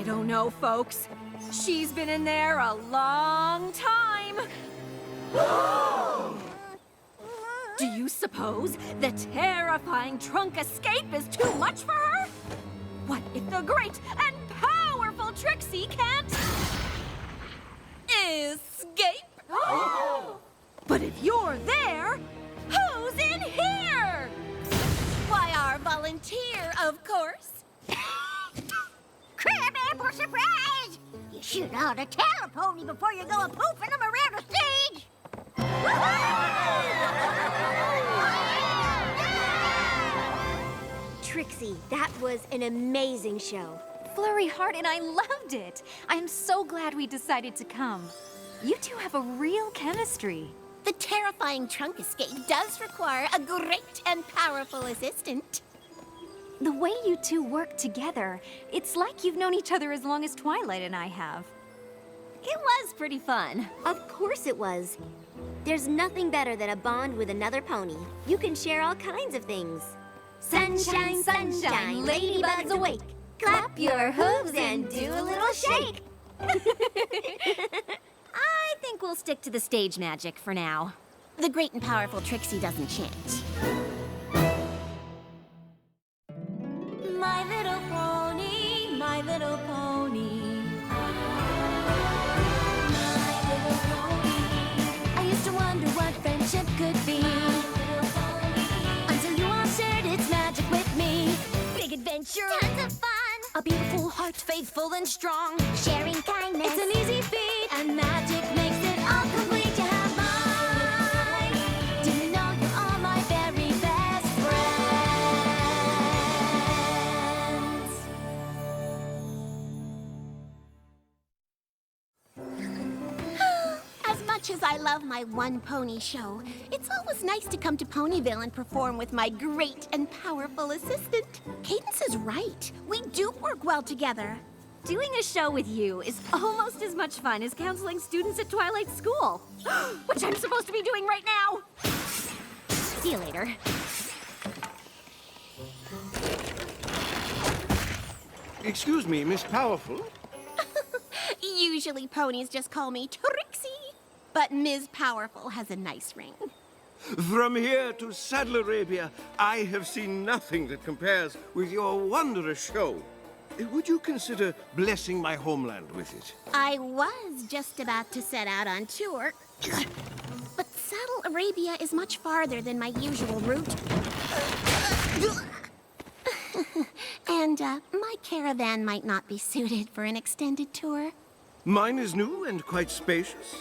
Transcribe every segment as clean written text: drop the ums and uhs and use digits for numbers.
don't know, folks. She's been in there a long time. Do you suppose the terrifying trunk escape is too much for her? What if the great and powerful Trixie can't escape? But if you're there, who's in here? Why, our volunteer, of course. Crabby for surprise! You should ought to tell a pony before you go a-poofing them around the stage! Trixie, that was an amazing show. Flurry Heart and I loved it. I'm so glad we decided to come. You two have a real chemistry. The terrifying trunk escape does require a great and powerful assistant. The way you two work together, it's like you've known each other as long as Twilight and I have. It was pretty fun. Of course it was. There's nothing better than a bond with another pony. You can share all kinds of things. Sunshine, sunshine, ladybugs awake. Clap your hooves and do a little shake. I think we'll stick to the stage magic for now. The great and powerful Trixie doesn't change. My little pony, my little pony. My little pony. I used to wonder what friendship could be. Until you all shared its magic with me. Big adventure. Tons of fun! A beautiful heart, faithful and strong. Sharing kindness. It's an easy feat, and magic makes it all complete. You have mine. Do you know you're all my very best friends? As much as I love my one pony show, it's always nice to come to Ponyville and perform with my great and powerful assistant. Cadence is right. We do work well together. Doing a show with you is almost as much fun as counseling students at Twilight School. Which I'm supposed to be doing right now. See you later. Excuse me, Miss Powerful. Usually ponies just call me Trixie, but Ms. Powerful has a nice ring. From here to Saddle Arabia, I have seen nothing that compares with your wondrous show. Would you consider blessing my homeland with it? I was just about to set out on tour, but Saddle Arabia is much farther than my usual route. And my caravan might not be suited for an extended tour. Mine is new and quite spacious.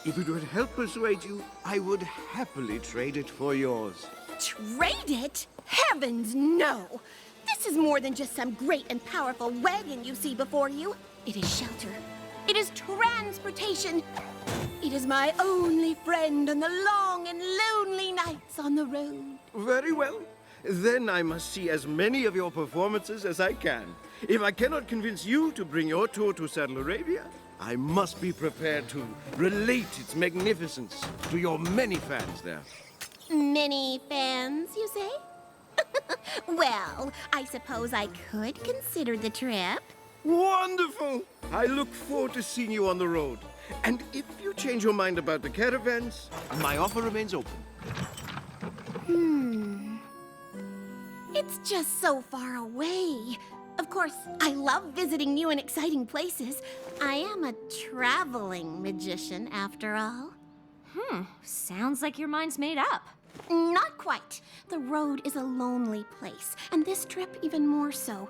If it would help persuade you, I would happily trade it for yours. Trade it? Heavens, no! This is more than just some great and powerful wagon you see before you. It is shelter. It is transportation. It is my only friend on the long and lonely nights on the road. Very well. Then I must see as many of your performances as I can. If I cannot convince you to bring your tour to Saddle Arabia, I must be prepared to relate its magnificence to your many fans there. Many fans, you say? Well, I suppose I could consider the trip. Wonderful! I look forward to seeing you on the road. And if you change your mind about the caravans, my offer remains open. It's just so far away. Of course, I love visiting new and exciting places. I am a traveling magician, after all. Sounds like your mind's made up. Not quite. The road is a lonely place, and this trip even more so.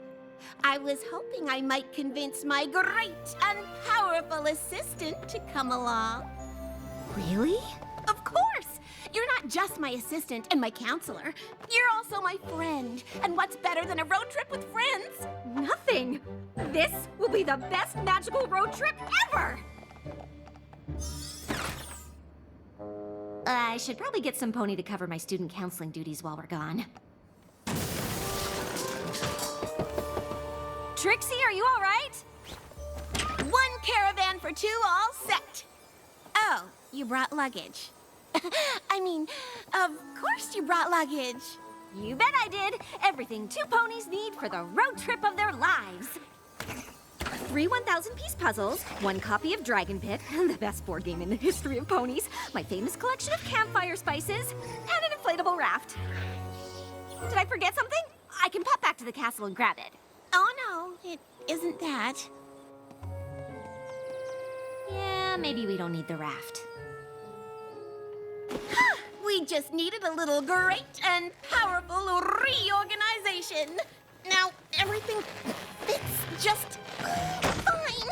I was hoping I might convince my great and powerful assistant to come along. Really? Of course! You're not just my assistant and my counselor. You're also my friend. And what's better than a road trip with friends? Nothing. This will be the best magical road trip ever! I should probably get some pony to cover my student counseling duties while we're gone. Trixie, are you all right? One caravan for two, all set. Oh, you brought luggage. I mean, of course you brought luggage. You bet I did. Everything two ponies need for the road trip of their lives. 3 1,000-piece puzzles, 1 copy of Dragon Pit, the best board game in the history of ponies, my famous collection of campfire spices, and an inflatable raft. Did I forget something? I can pop back to the castle and grab it. Oh, no, it isn't that. Yeah, maybe we don't need the raft. We just needed a little great and powerful reorganization. Now, everything fits just fine.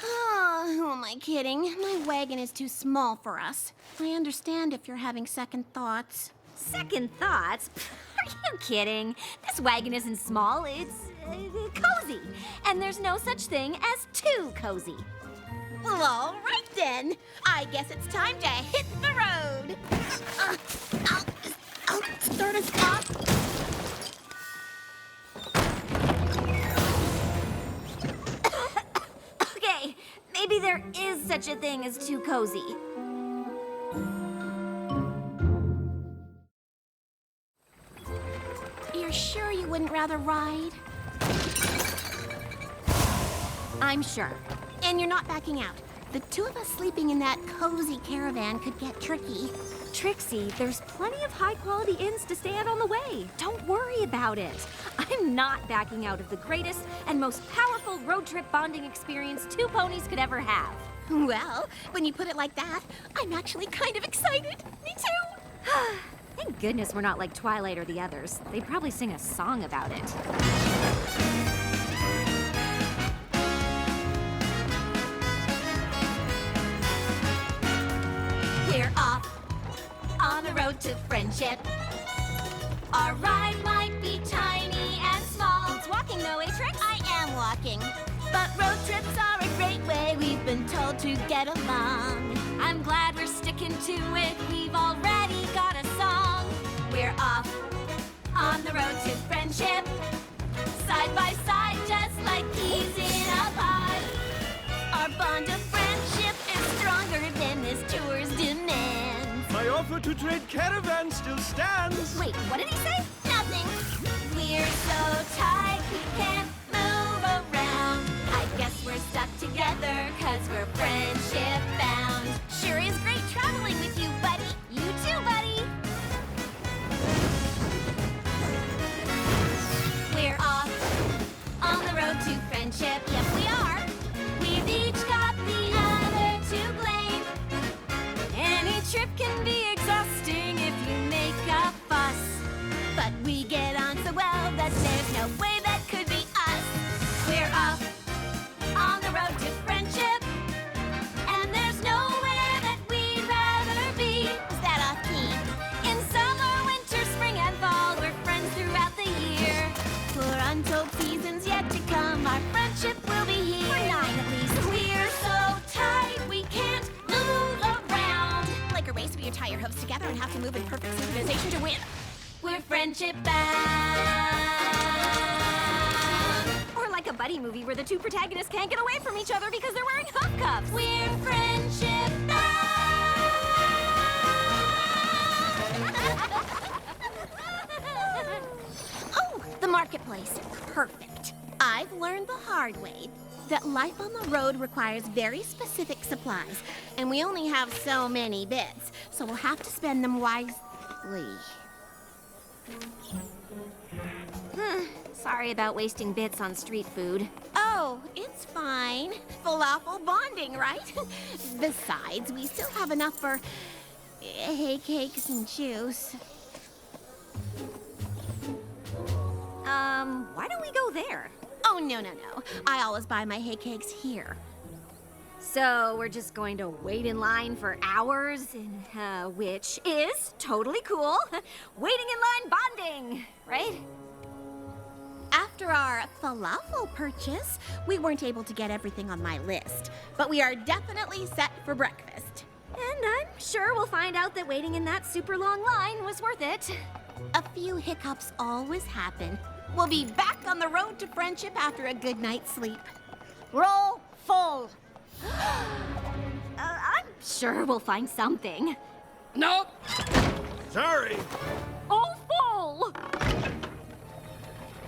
Oh, who am I kidding? My wagon is too small for us. I understand if you're having second thoughts. Second thoughts? Are you kidding? This wagon isn't small, it's cozy. And there's no such thing as too cozy. Well, all right then. I guess it's time to hit the road. I'll start us off. Okay, maybe there is such a thing as too cozy. You're sure you wouldn't rather ride? I'm sure. And you're not backing out. The two of us sleeping in that cozy caravan could get tricky. Trixie, there's plenty of high-quality inns to stay at on the way. Don't worry about it. I'm not backing out of the greatest and most powerful road trip bonding experience 2 ponies could ever have. Well, when you put it like that, I'm actually kind of excited. Me too. Thank goodness we're not like Twilight or the others. They'd probably sing a song about it. We're off on the road to friendship. Our ride might be tiny and small. It's walking though, eh, Trix? I am walking. But road trips are a great way, we've been told, to get along. I'm glad we're sticking to it. We've already got a song. We're off on the road to friendship. Side by side, just like peas in a pod. Our bond of friendship is stronger than this tour's demands. My offer to trade caravans still stands. Wait, what did he say? Nothing. We're so tight we can't move around. I guess we're stuck together 'cause we're friendship bound. Sure is great traveling with you, buddy. You too, buddy. We're off on the road to friendship. Yep, we are. We've each got the other to blame. Any trip can be exhausting if you make a fuss. But we get on so well that there's no way that could be us. We're off on the road to friendship. And there's nowhere that we'd rather be. Is that off key? In summer, winter, spring, and fall, we're friends throughout the year. For untold seasons yet to come, our friendship will be here. For 9 at least. We're so tight we can't move around. Like a race where you tie your hooves together and have to move in perfect synchronization to win. We're friendship bound. Or like a buddy movie where the 2 protagonists can't get away from each other because they're wearing hoof cuffs. We're friendship bound. Oh, the marketplace. Perfect. I've learned the hard way that life on the road requires very specific supplies, and we only have so many bits, so we'll have to spend them wisely. Sorry about wasting bits on street food. Oh, it's fine. Falafel bonding, right? Besides, we still have enough for hay cakes and juice. Why don't we go there? Oh, no. I always buy my hay cakes here. So we're just going to wait in line for hours, which is totally cool. Waiting in line bonding, right? After our falafel purchase, we weren't able to get everything on my list, but we are definitely set for breakfast. And I'm sure we'll find out that waiting in that super long line was worth it. A few hiccups always happen. We'll be back on the road to friendship after a good night's sleep. Roll full. I'm sure we'll find something. Nope. Sorry. Oh, full!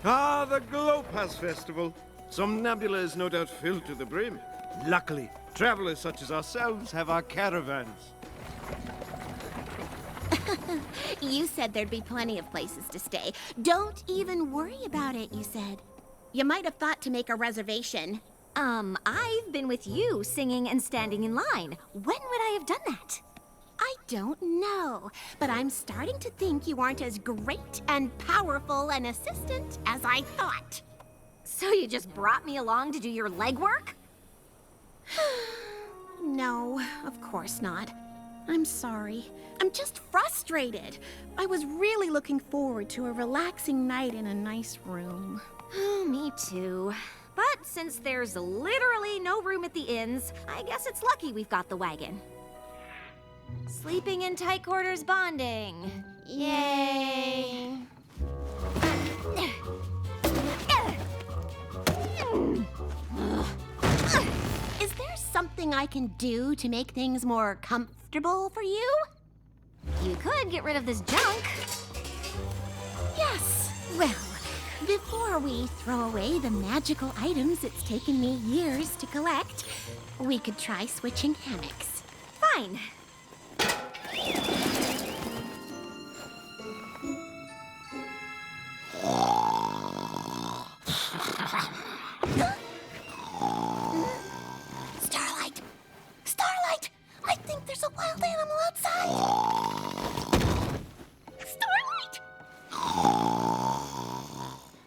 Ah, the Glow Pass Festival. Somnambula is no doubt filled to the brim. Luckily, travelers such as ourselves have our caravans. You said there'd be plenty of places to stay. Don't even worry about it, you said. You might have thought to make a reservation. I've been with you singing and standing in line. When would I have done that? I don't know, but I'm starting to think you aren't as great and powerful an assistant as I thought. So you just brought me along to do your legwork? No, of course not. I'm sorry. I'm just frustrated. I was really looking forward to a relaxing night in a nice room. Oh, me too. But since there's literally no room at the inns, I guess it's lucky we've got the wagon. Sleeping in tight quarters bonding. Yay! Is there something I can do to make things more comfortable for you? You could get rid of this junk. Yes. Well, before we throw away the magical items it's taken me years to collect, we could try switching hammocks. Fine. Starlight! Starlight! I think there's a wild animal outside! Starlight!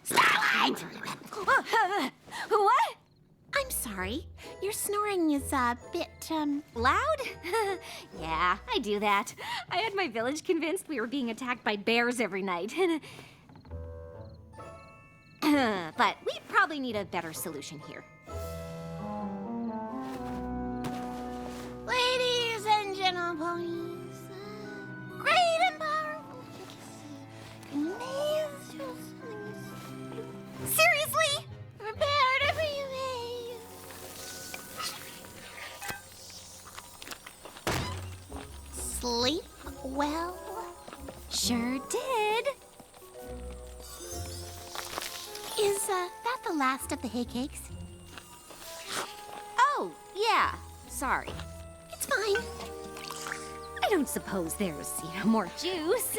Starlight! What? I'm sorry. Your snoring is a bit, Loud? Yeah, I do that. I had my village convinced we were being attacked by bears every night. But we probably need a better solution here. Ladies and gentlemen, great and powerful. Seriously? Prepare to be amazed. Sleep well. Sure did. Is that the last of the hay cakes? Oh, yeah. Sorry. It's fine. I don't suppose there's, more juice.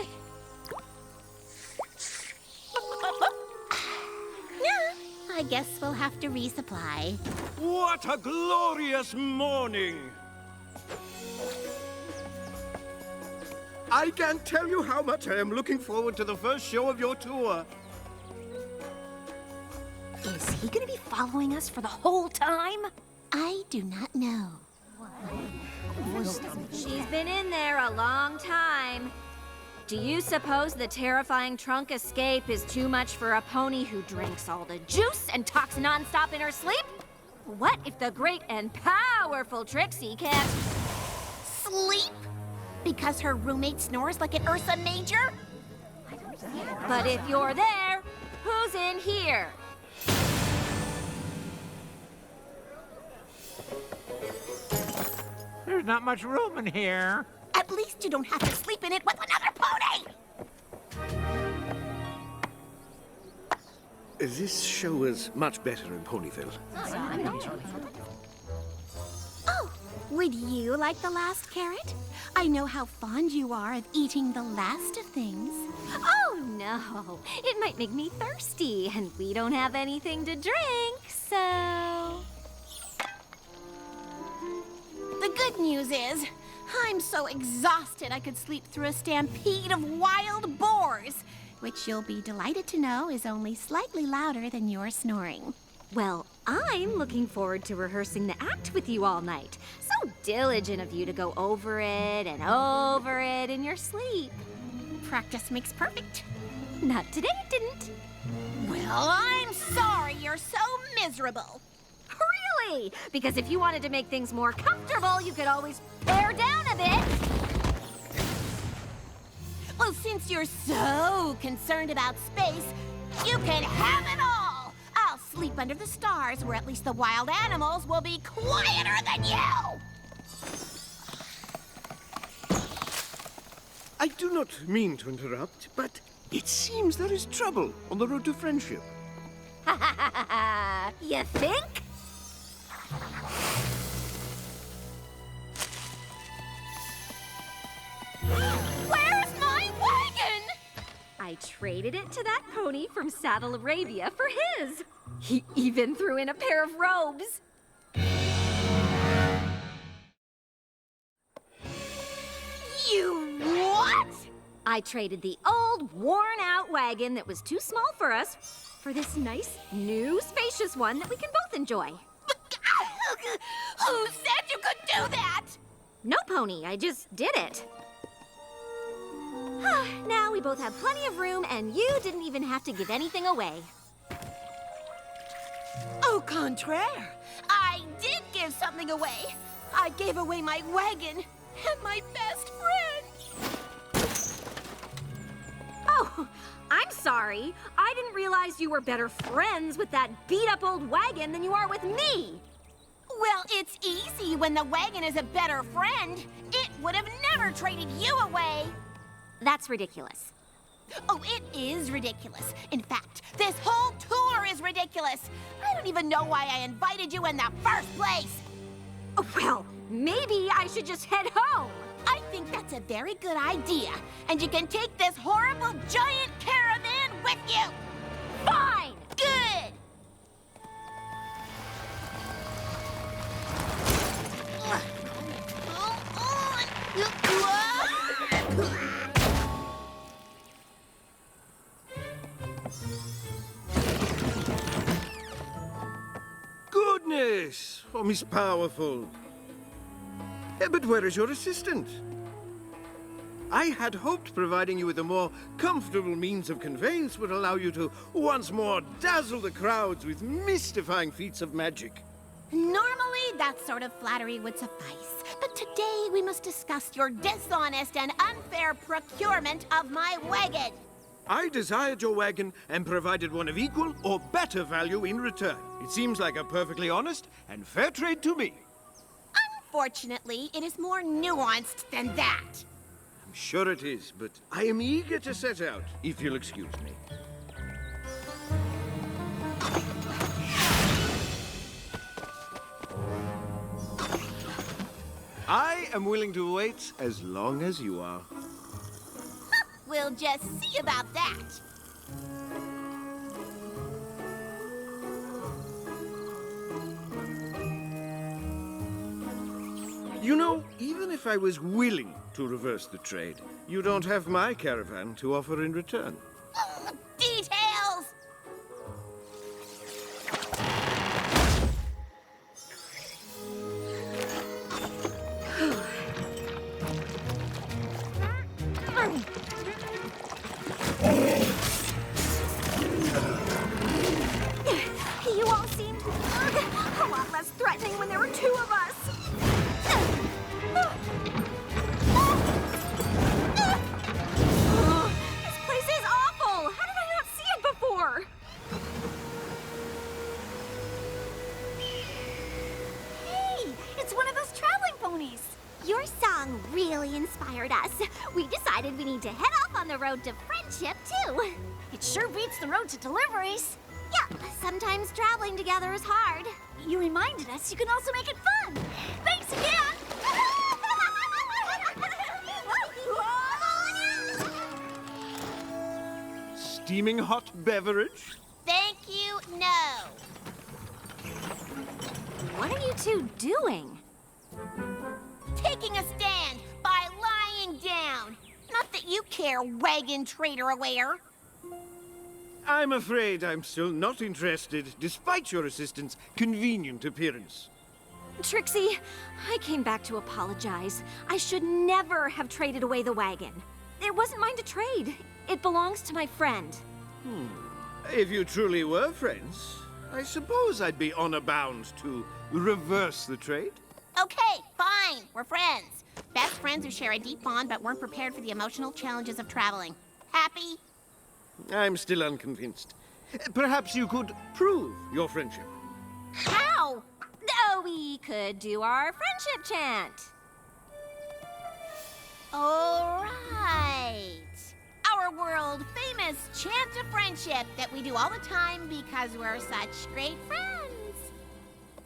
Yeah, I guess we'll have to resupply. What a glorious morning! I can't tell you how much I am looking forward to the first show of your tour. Is he gonna be following us for the whole time? I do not know. She's been in there a long time. Do you suppose the terrifying trunk escape is too much for a pony who drinks all the juice and talks nonstop in her sleep? What if the great and powerful Trixie can't... Sleep? Because her roommate snores like an Ursa Major? But if you're there, who's in here? There's not much room in here. At least you don't have to sleep in it with another pony! This show was much better in Ponyville. Oh, would you like the last carrot? I know how fond you are of eating the last of things. Oh, no. It might make me thirsty, and we don't have anything to drink, so... The good news is, I'm so exhausted I could sleep through a stampede of wild boars, which you'll be delighted to know is only slightly louder than your snoring. Well, I'm looking forward to rehearsing the act with you all night. So diligent of you to go over it and over it in your sleep. Practice makes perfect. Not today, it didn't. Well, I'm sorry you're so miserable. Really? Because if you wanted to make things more comfortable, you could always pare down a bit. Well, since you're so concerned about space, you can have it all. I'll sleep under the stars where at least the wild animals will be quieter than you. I do not mean to interrupt, but it seems there is trouble on the road to friendship. You think? Where's my wagon? I traded it to that pony from Saddle Arabia for his. He even threw in a pair of robes. You what? I traded the old, worn-out wagon that was too small for us for this nice, new, spacious one that we can both enjoy. Who said you could do that? No, Pony, I just did it. Now we both have plenty of room, and you didn't even have to give anything away. Au contraire, I did give something away. I gave away my wagon and my best friend. Oh, I'm sorry. I didn't realize you were better friends with that beat-up old wagon than you are with me. Well, it's easy when the wagon is a better friend. It would have never traded you away. That's ridiculous. Oh, it is ridiculous. In fact, this whole tour is ridiculous. I don't even know why I invited you in the first place. Well, maybe I should just head home. I think that's a very good idea. And you can take this horrible giant caravan with you. Fine! Good! Goodness! Oh, Miss Powerful. But where is your assistant? I had hoped providing you with a more comfortable means of conveyance would allow you to once more dazzle the crowds with mystifying feats of magic. Normally, that sort of flattery would suffice. But today, we must discuss your dishonest and unfair procurement of my wagon. I desired your wagon and provided one of equal or better value in return. It seems like a perfectly honest and fair trade to me. Unfortunately, it is more nuanced than that. I'm sure it is, but I am eager to set out, if you'll excuse me. I am willing to wait as long as you are. We'll just see about that. You know, even if I was willing to reverse the trade, you don't have my caravan to offer in return. Details! You all seemed a lot less threatening when there were two of us. This place is awful. How did I not see it before? Hey, it's one of those traveling ponies. Your song really inspired us. We decided we need to head off on the road to friendship, too. It sure beats the road to deliveries. Yeah, sometimes traveling together is hard. You reminded us you can also make it fun. Thanks again. Steaming hot beverage? Thank you, no. What are you two doing? Taking a stand by lying down. Not that you care, wagon trader aware. I'm afraid I'm still not interested, despite your assistant's convenient appearance. Trixie, I came back to apologize. I should never have traded away the wagon. It wasn't mine to trade. It belongs to my friend. If you truly were friends, I suppose I'd be honor bound to reverse the trade. Okay, fine. We're friends. Best friends who share a deep bond but weren't prepared for the emotional challenges of traveling. Happy? I'm still unconvinced. Perhaps you could prove your friendship. How? Oh, we could do our friendship chant. All right. Our world-famous chant of friendship that we do all the time because we're such great friends.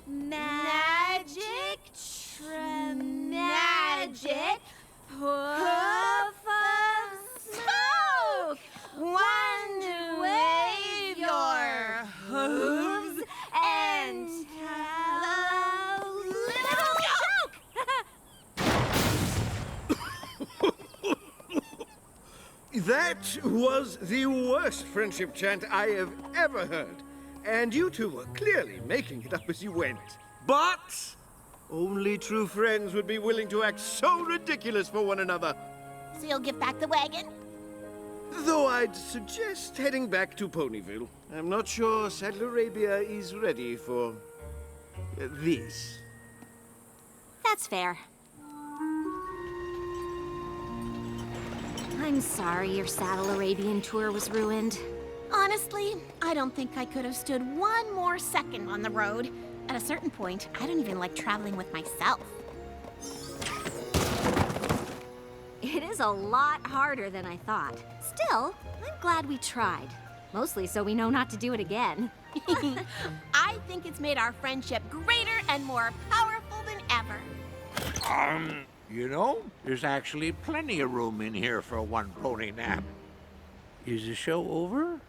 Magic, magic, puff of smoke. One wave your hooves and tell a little joke. That was the worst friendship chant I have ever heard. And you two were clearly making it up as you went. But only true friends would be willing to act so ridiculous for one another. So you'll give back the wagon? Though I'd suggest heading back to Ponyville. I'm not sure Saddle Arabia is ready for this. That's fair. I'm sorry your Saddle Arabian tour was ruined. Honestly, I don't think I could have stood one more second on the road. At a certain point, I don't even like traveling with myself. It is a lot harder than I thought. Still, I'm glad we tried. Mostly so we know not to do it again. I think it's made our friendship greater and more powerful than ever. You know, there's actually plenty of room in here for one pony nap. Is the show over?